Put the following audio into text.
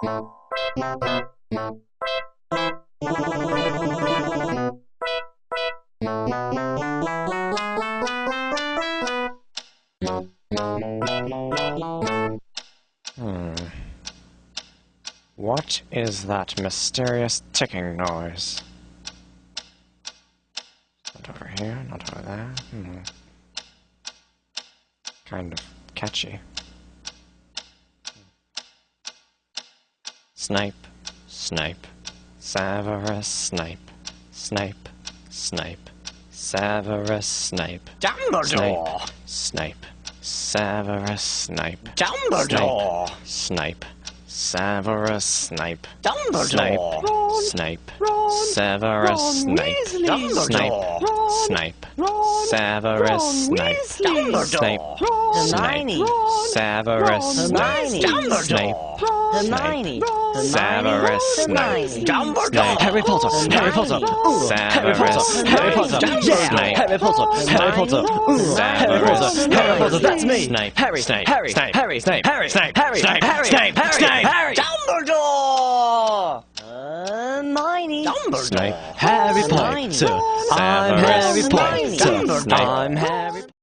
What is that mysterious ticking noise? Not over here, not over there. Kind of catchy. Snipe, snipe, Severus Snape, Snape, Snape, Severus Snape, Dumbledore! Snape, Severus Snape, Dumbledore! Snape, Severus Snape, Dumbledore! Snape, Severus Snape, Snape, Snape, Severus Snape, Snape, Hermione! Severus Snape, Snape, Hermione! Severus Snape, Dumbledore! Harry Potter! Harry Potter! Harry Potter! Harry Potter! Yeah! Harry Potter! Harry Potter! Harry Potter! Harry Potter! That's me! Snape, Harry! Snape, Harry! Snape, Harry! Snape, Harry! Snape, Harry! Snape, Harry! Snape, Harry! Snape, Harry! Dumbledore! Hermione! Dumbledore! Snape, Harry Hermione. Potter! I'm Harry Severus Potter! Snape. I'm Harry